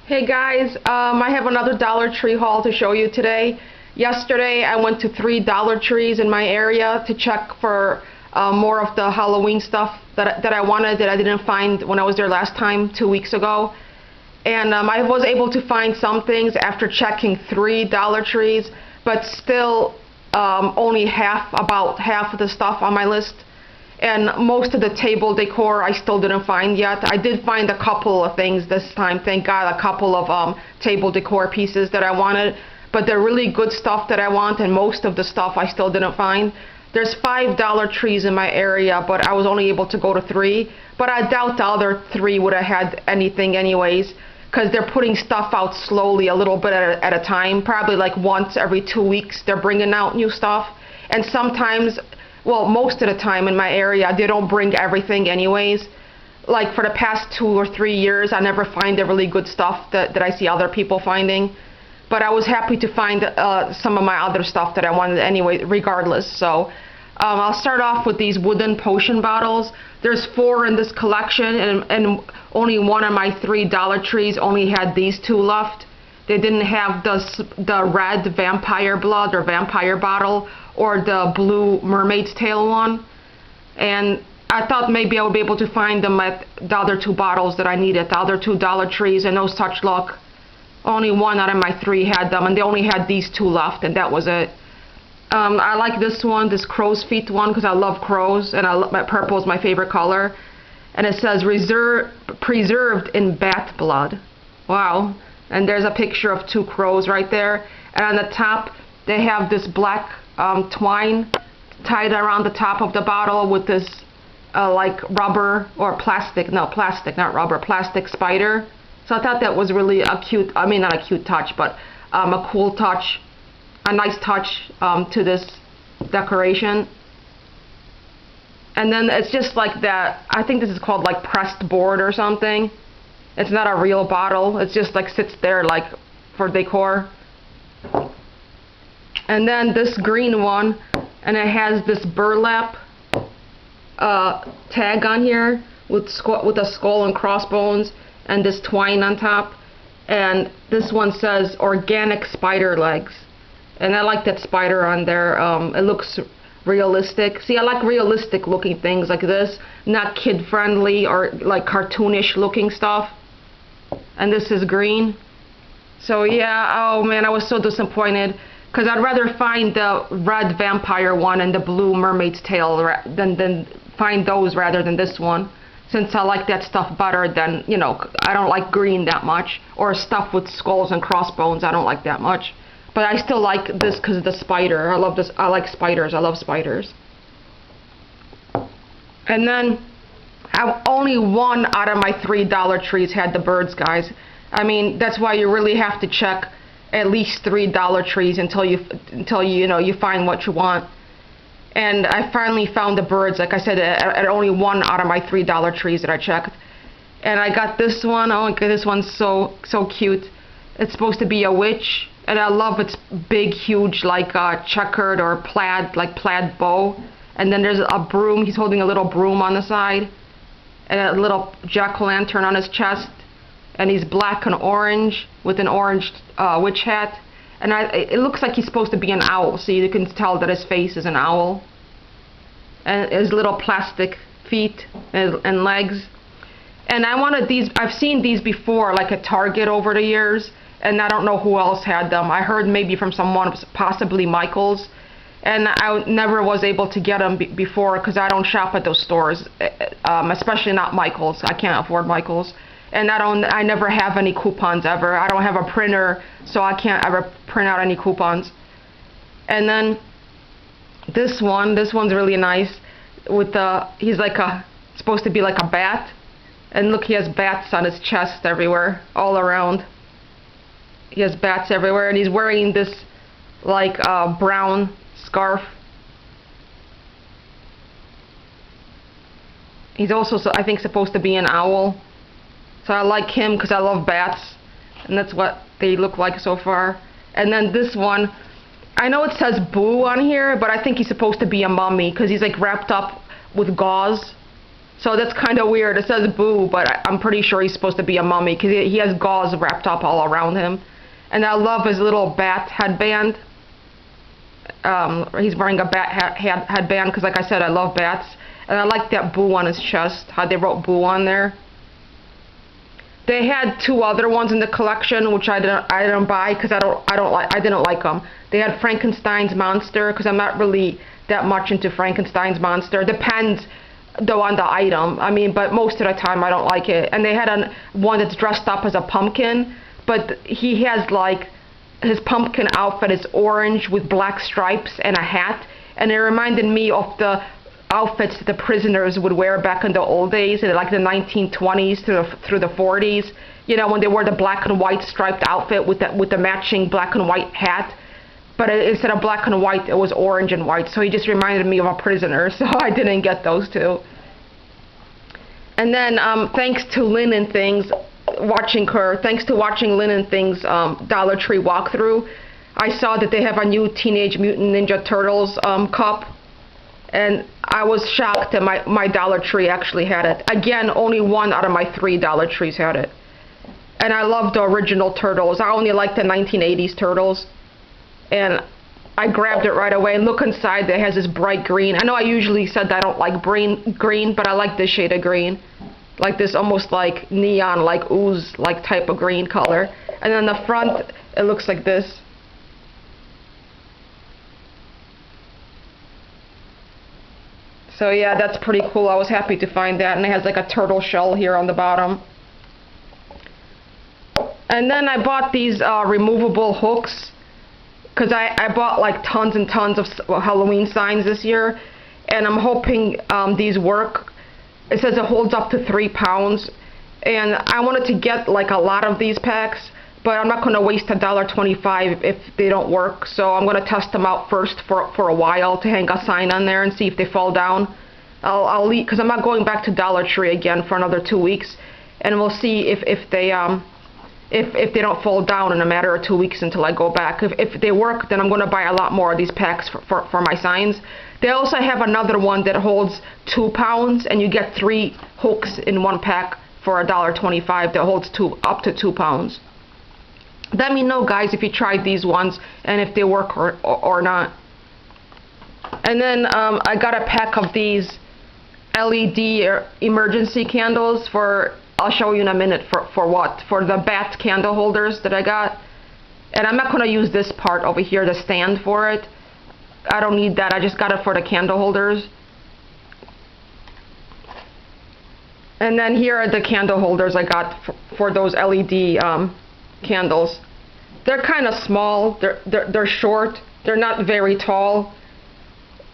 Hey guys, I have another Dollar Tree haul to show you today. Yesterday I went to 3 Dollar Trees in my area to check for more of the Halloween stuff that I wanted that I didn't find when I was there last time 2 weeks ago. And I was able to find some things after checking 3 Dollar Trees, but still only about half of the stuff on my list. And most of the table decor I still didn't find yet. I did find a couple of things this time, thank God, a couple of table decor pieces that I wanted, but they're really good stuff that I want, and most of the stuff I still didn't find. There's 5 Dollar Trees in my area, but I was only able to go to 3, but I doubt the other 3 would have had anything anyways, because they're putting stuff out slowly, a little bit at a time, probably like once every 2 weeks they're bringing out new stuff. And sometimes, well, most of the time in my area, they don't bring everything anyways. Like for the past 2 or 3 years, I never find the really good stuff that I see other people finding. But I was happy to find some of my other stuff that I wanted anyway, regardless. So I'll start off with these wooden potion bottles. There's 4 in this collection, and only one of my 3 Dollar Trees only had these 2 left. They didn't have the red vampire blood or vampire bottle or the blue mermaid's tail one. And I thought maybe I would be able to find them at the other 2 bottles that I needed, the other 2 Dollar Trees, and no such luck. Only 1 out of my 3 had them, and they only had these 2 left, and that was it. I like this one, this crow's feet one, because I love crows, and purple is my favorite color. And it says preserved in bat blood. Wow. And there's a picture of 2 crows right there. And on the top, they have this black twine tied around the top of the bottle with this like rubber or plastic, no, plastic, not rubber, plastic spider. So I thought that was really a cute, I mean not a cute touch, but a cool touch, a nice touch to this decoration. And then it's just like that, I think this is called like pressed board or something. It's not a real bottle, it's just like sits there like for decor. And then this green one, and it has this burlap tag on here with a skull and crossbones and this twine on top. And this one says organic spider legs. And I like that spider on there. It looks realistic. See, I like realistic looking things like this, not kid friendly or like cartoonish looking stuff. And this is green. So yeah, oh man, I was so disappointed, because I'd rather find the red vampire one and the blue mermaid's tail than find those rather than this one, since I like that stuff better than, you know, I don't like green that much, or stuff with skulls and crossbones, I don't like that much. But I still like this because of the spider. I love this. I like spiders. I love spiders. And then only 1 out of my 3 Dollar Trees had the birds, guys. I mean, that's why you really have to check at least 3 Dollar Trees until you find what you want. And I finally found the birds, like I said, at only 1 out of my 3 Dollar Trees that I checked. And I got this one. Oh my god, this one's so cute. It's supposed to be a witch, and I love its big, huge, like checkered or plaid bow. And then there's a broom. He's holding a little broom on the side, and a little jack-o'-lantern on his chest. And he's black and orange with an orange witch hat. And it looks like he's supposed to be an owl, so you can tell that his face is an owl. And his little plastic feet and legs. And I wanted these, I've seen these before, like at Target over the years, and I don't know who else had them. I heard maybe from someone, possibly Michael's. And I never was able to get them before, because I don't shop at those stores, especially not Michael's. I can't afford Michael's. And I never have any coupons ever. I don't have a printer, so I can't ever print out any coupons. And then this one's really nice. He's like supposed to be like a bat. And look, he has bats on his chest everywhere, all around. He has bats everywhere, and he's wearing this like brown scarf. He's also, I think, supposed to be an owl. So I like him because I love bats, and that's what they look like so far. And then this one, I know it says Boo on here, but I think he's supposed to be a mummy because he's like wrapped up with gauze. So that's kind of weird. It says Boo, but I'm pretty sure he's supposed to be a mummy because he has gauze wrapped up all around him. And I love his little bat headband. He's wearing a bat headband because, like I said, I love bats. And I like that Boo on his chest, how they wrote Boo on there. They had two other ones in the collection, which I didn't buy because I didn't like them. They had Frankenstein's monster because I'm not really that much into Frankenstein's monster. Depends though on the item. I mean, but most of the time I don't like it. And they had one that's dressed up as a pumpkin, but he has like his pumpkin outfit is orange with black stripes and a hat, and it reminded me of the outfits that the prisoners would wear back in the old days, in like the 1920s through the 40s. You know, when they wore the black and white striped outfit with the matching black and white hat. But instead of black and white, it was orange and white. So he just reminded me of a prisoner. So I didn't get those two. And then thanks to Linen Things, thanks to watching Linen Things Dollar Tree walkthrough, I saw that they have a new Teenage Mutant Ninja Turtles cup. And I was shocked that my Dollar Tree actually had it. Again, only one out of my 3 Dollar Trees had it. And I love the original Turtles. I only like the 1980s Turtles. And I grabbed it right away. And look inside, it has this bright green. I know I usually said that I don't like green, but I like this shade of green. Like this almost like neon, like ooze, like type of green color. And then the front, it looks like this. So yeah, that's pretty cool. I was happy to find that. And it has like a turtle shell here on the bottom. And then I bought these removable hooks, because I bought like tons and tons of Halloween signs this year, and I'm hoping these work. It says it holds up to 3 pounds, and I wanted to get like a lot of these packs, but I'm not going to waste $1.25 if they don't work. So I'm going to test them out first for a while to hang a sign on there and see if they fall down. I'll leave, because I'm not going back to Dollar Tree again for another 2 weeks, and we'll see if they don't fall down in a matter of 2 weeks until I go back. If they work, then I'm going to buy a lot more of these packs for my signs. They also have another one that holds 2 pounds, and you get 3 hooks in one pack for $1.25 that holds up to 2 pounds. Let me know, guys, if you tried these ones and if they work or not. And then I got a pack of these LED emergency candles for, I'll show you in a minute for what? For the bat candle holders that I got. And I'm not going to use this part over here, the stand for it. I don't need that. I just got it for the candle holders. And then here are the candle holders I got for those LED candles. They're kind of small. They're short. They're not very tall.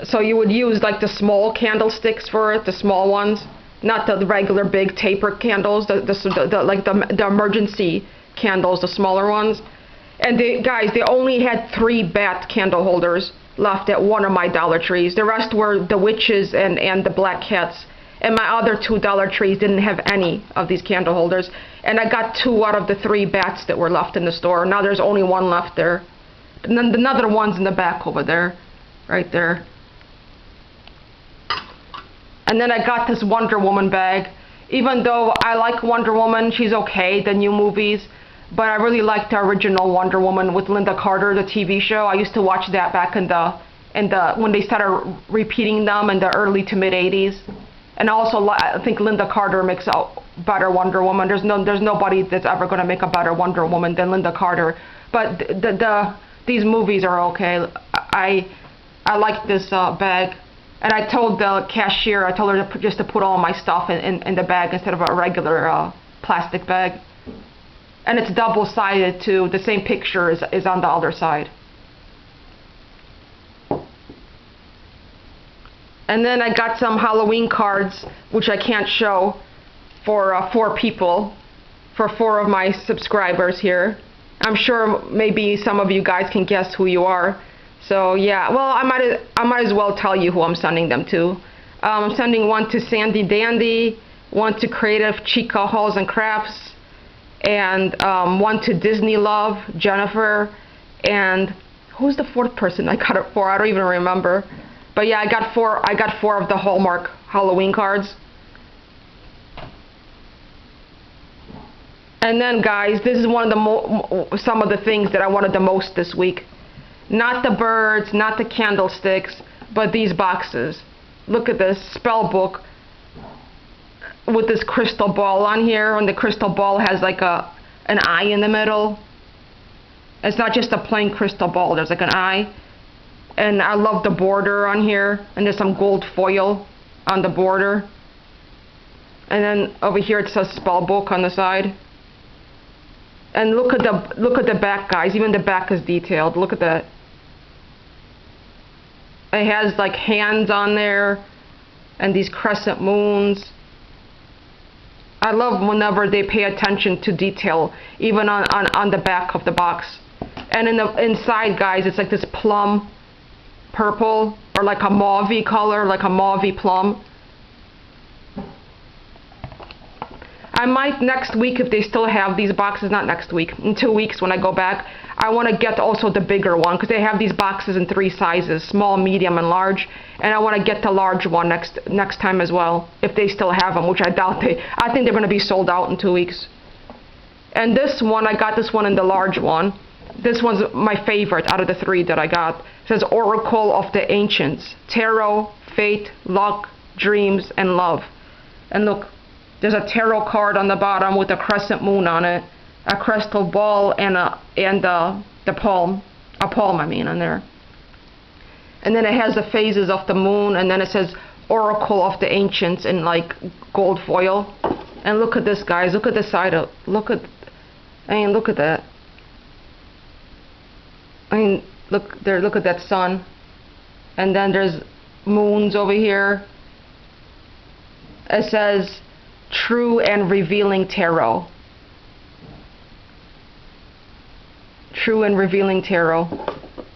So you would use like the small candlesticks for it, the small ones. Not the regular big taper candles, the emergency candles, the smaller ones. And they only had 3 bat candle holders left at one of my Dollar Trees. The rest were the witches and the black cats. And my other 2 Dollar Trees didn't have any of these candle holders. And I got 2 out of the 3 bats that were left in the store. Now there's only 1 left there. And then another one's in the back over there, right there. And then I got this Wonder Woman bag. Even though I like Wonder Woman, she's okay, the new movies. But I really like the original Wonder Woman with Linda Carter, the TV show. I used to watch that back in the when they started repeating them in the early to mid 80s. And also, I think Linda Carter makes a better Wonder Woman. There's nobody that's ever going to make a better Wonder Woman than Linda Carter. But these movies are okay. I like this bag. And I told the cashier, I told her just to put all my stuff in the bag instead of a regular plastic bag. And it's double-sided too. The same picture is on the other side. And then I got some Halloween cards, which I can't show, for 4 people, for 4 of my subscribers here. I'm sure maybe some of you guys can guess who you are. So yeah, well, I might as well tell you who I'm sending them to. I'm sending one to Sandy Dandy, one to Creative Chica Hauls and Crafts, and one to Disney Love, Jennifer, and who's the 4th person I got it for? I don't even remember. But yeah, I got 4 of the Hallmark Halloween cards. And then, guys, this is one of the some of the things that I wanted the most this week. Not the birds, not the candlesticks, but these boxes. Look at this spell book with this crystal ball on here, and the crystal ball has like an eye in the middle. It's not just a plain crystal ball, there's like an eye. And I love the border on here, and there's some gold foil on the border. And then over here it says spell book on the side. And look at the back, guys. Even the back is detailed. Look at that. It has like hands on there and these crescent moons. I love whenever they pay attention to detail, even on the back of the box. And in the inside, guys, it's like this plum purple, or like a mauve color, like a mauve plum. I might next week, if they still have these boxes, not next week, in 2 weeks when I go back, I want to get also the bigger one, because they have these boxes in 3 sizes, small, medium, and large, and I want to get the large one next time as well, if they still have them, which I doubt I think they're going to be sold out in 2 weeks. And this one, I got this one in the large one. This one's my favorite out of the 3 that I got. It says Oracle of the Ancients, Tarot, Fate, Luck, Dreams, and Love. And look, there's a tarot card on the bottom with a crescent moon on it, a crystal ball, and the palm, on there. And then it has the phases of the moon, and then it says Oracle of the Ancients in like gold foil. And look at this, guys. Look at the side of. Look at that. I mean, look there. Look at that sun. And then there's moons over here. It says True and Revealing Tarot. True and Revealing Tarot.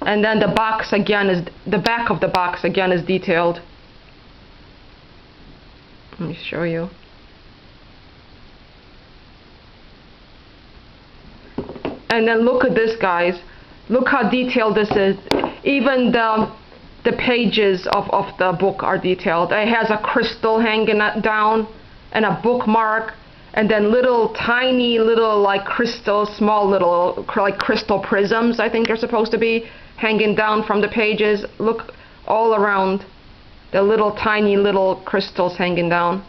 And then the box again is, the back of the box again is detailed. Let me show you. And then look at this, guys. Look how detailed this is. Even the pages of the book are detailed. It has a crystal hanging down, and a bookmark, and then little tiny little like crystal, small little like crystal prisms, I think they're supposed to be, hanging down from the pages. Look all around, the little tiny little crystals hanging down.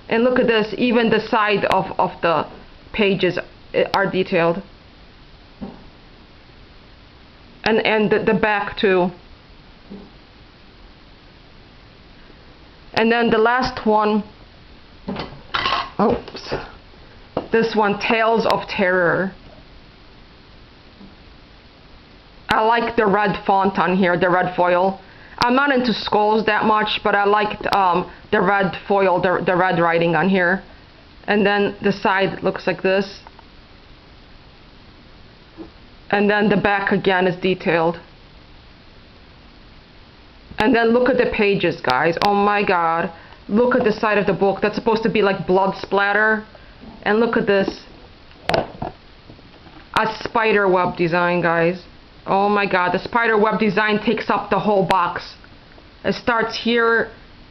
And look at this, even the side of the pages are detailed. And the back too. And then the last one, oops, this one, Tales of Terror. I like the red font on here, the red foil. I'm not into skulls that much, but I liked the red foil, the red writing on here. And then the side looks like this. And then the back again is detailed. And then look at the pages, guys. Oh my god. Look at the side of the book. That's supposed to be like blood splatter. And look at this. A spider web design, guys. Oh my god. The spider web design takes up the whole box. It starts here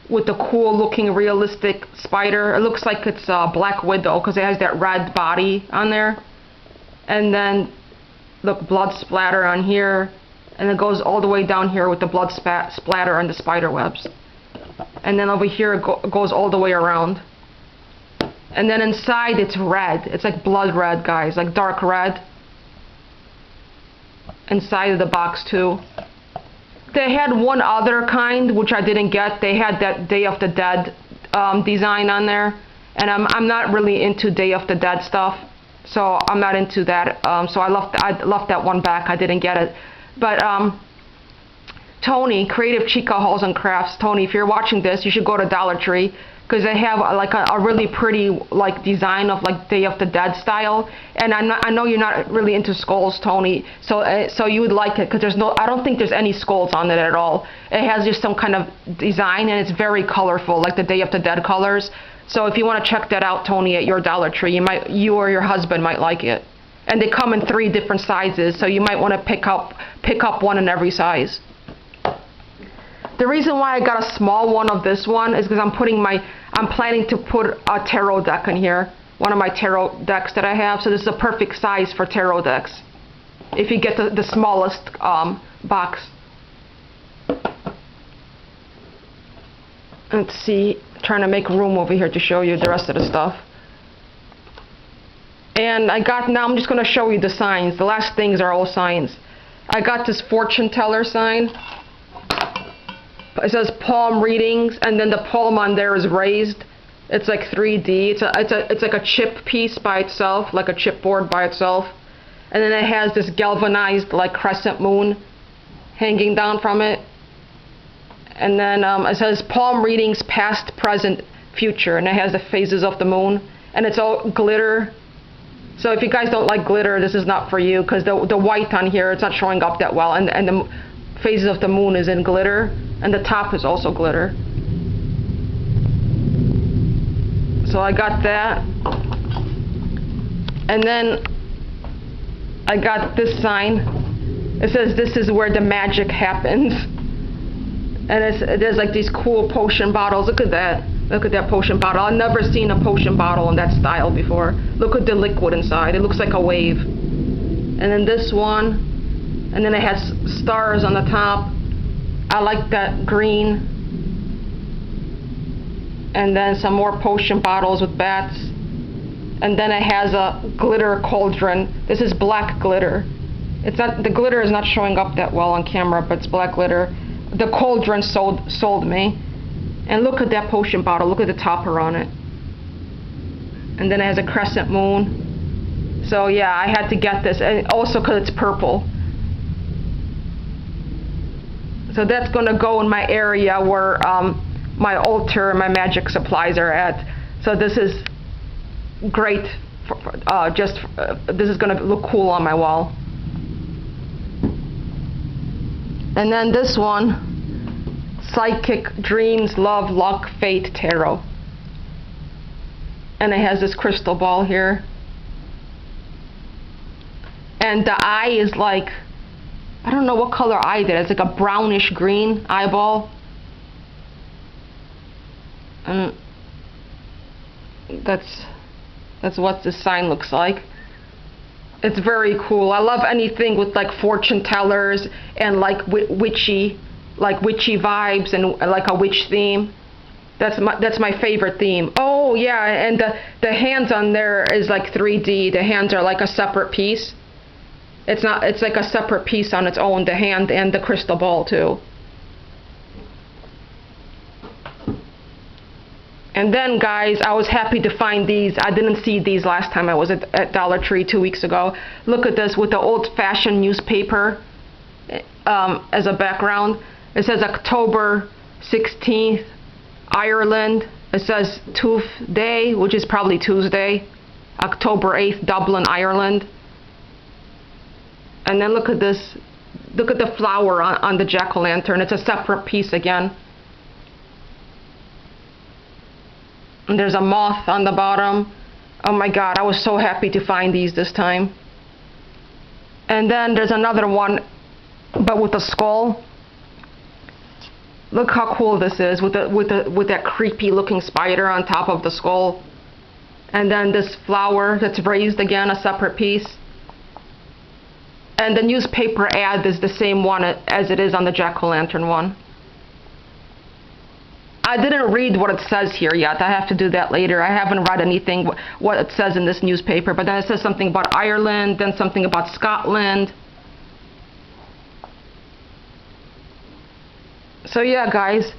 with the cool looking realistic spider. It looks like it's a Black Widow because it has that red body on there. And then look, blood splatter on here. And it goes all the way down here with the blood splatter and the spider webs. And then over here it goes all the way around. And then inside it's red. It's like blood red, guys, like dark red. Inside of the box too. They had one other kind which I didn't get. They had that Day of the Dead design on there. And I'm not really into Day of the Dead stuff. So I'm not into that. So I left that one back. I didn't get it. But Tony, Creative Chica Hauls and Crafts, Tony, if you're watching this, you should go to Dollar Tree because they have like a really pretty like design of like Day of the Dead style. And I know you're not really into skulls, Tony, so you would like it because I don't think there's any skulls on it at all. It has just some kind of design and it's very colorful, like the Day of the Dead colors. So if you want to check that out, Tony, at your Dollar Tree, you or your husband might like it. And they come in 3 different sizes, so you might want to pick up one in every size. The reason why I got a small one of this one is because I'm planning to put a tarot deck in here. one of my tarot decks that I have. So this is a perfect size for tarot decks. If you get the smallest box. Let's see, trying to make room over here to show you the rest of the stuff. And now I'm just going to show you the signs. The last things are all signs. I got this fortune teller sign. It says palm readings, and then the palm on there is raised. It's like 3D. It's like a chip piece by itself, like a chipboard by itself. And then it has this galvanized like crescent moon hanging down from it. And then it says palm readings past, present, future, and it has the phases of the moon, and it's all glitter. So if you guys don't like glitter, this is not for you, because the white on here, it's not showing up that well, and the phases of the moon is in glitter, and the top is also glitter. So I got that, and then I got this sign. It says this is where the magic happens. And there's like these cool potion bottles. Look at that. Look at that potion bottle. I've never seen a potion bottle in that style before. Look at the liquid inside. It looks like a wave. And then this one. And then it has stars on the top. I like that green. And then some more potion bottles with bats. And then it has a glitter cauldron. This is black glitter. The glitter is not showing up that well on camera, but it's black glitter. The cauldron sold me. And look at that potion bottle. Look at the topper on it. And then it has a crescent moon. So yeah, I had to get this. And also because it's purple. So that's going to go in my area where my altar and my magic supplies are at. So this is great. This is going to look cool on my wall. And then this one, Psychic Dreams, Love, Luck, Fate, Tarot. And it has this crystal ball here. And the eye is like, I don't know what color eye that is. It's like a brownish green eyeball. And that's what this sign looks like. It's very cool. I love anything with like fortune tellers and like witchy vibes and like a witch theme. That's my favorite theme. Oh yeah, and the hands on there is like 3D. The hands are like a separate piece. It's like a separate piece on its own, the hand and the crystal ball too. And then guys, I was happy to find these. I didn't see these last time I was at Dollar Tree 2 weeks ago. Look at this with the old-fashioned newspaper as a background. It says October 16th, Ireland. It says Tooth Day, which is probably Tuesday. October 8th, Dublin, Ireland. And then look at this. Look at the flower on the jack-o'-lantern. It's a separate piece again. And there's a moth on the bottom. Oh my god, I was so happy to find these this time. And then there's another one, but with a skull. Look how cool this is with that creepy looking spider on top of the skull. And then this flower that's raised again, a separate piece. And the newspaper ad is the same one as it is on the jack-o'-lantern one. I didn't read what it says here yet. I have to do that later. I haven't read anything what it says in this newspaper, but then it says something about Ireland, then something about Scotland. So yeah guys,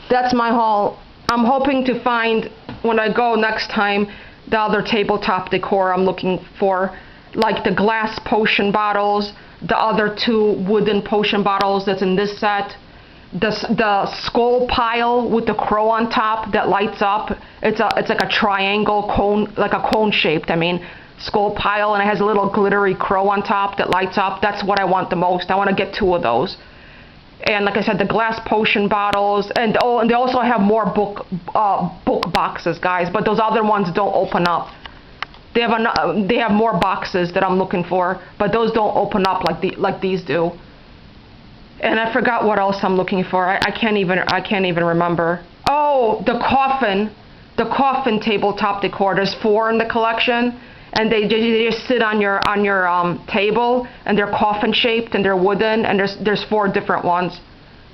that's my haul. I'm hoping to find, when I go next time, the other tabletop decor I'm looking for, like the glass potion bottles, the other 2 wooden potion bottles that's in this set. The skull pile with the crow on top that lights up. It's like a triangle cone, like a cone shaped, skull pile, and it has a little glittery crow on top that lights up. That's what I want the most. I want to get 2 of those. And like I said, the glass potion bottles, and they also have more book boxes, guys, but those other ones don't open up. They have more boxes that I'm looking for, but those don't open up like these do. And I forgot what else I'm looking for. I can't even remember. Oh, the coffin the coffin tabletop decor. There's 4 in the collection, and they just sit on your table, and they're coffin shaped and they're wooden, and there's 4 different ones.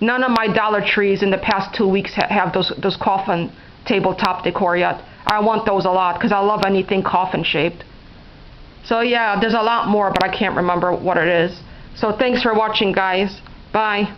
None of my Dollar Trees in the past 2 weeks have those coffin tabletop decor yet. I want those a lot because I love anything coffin shaped. So yeah, there's a lot more, but I can't remember what it is. So thanks for watching, guys. Bye.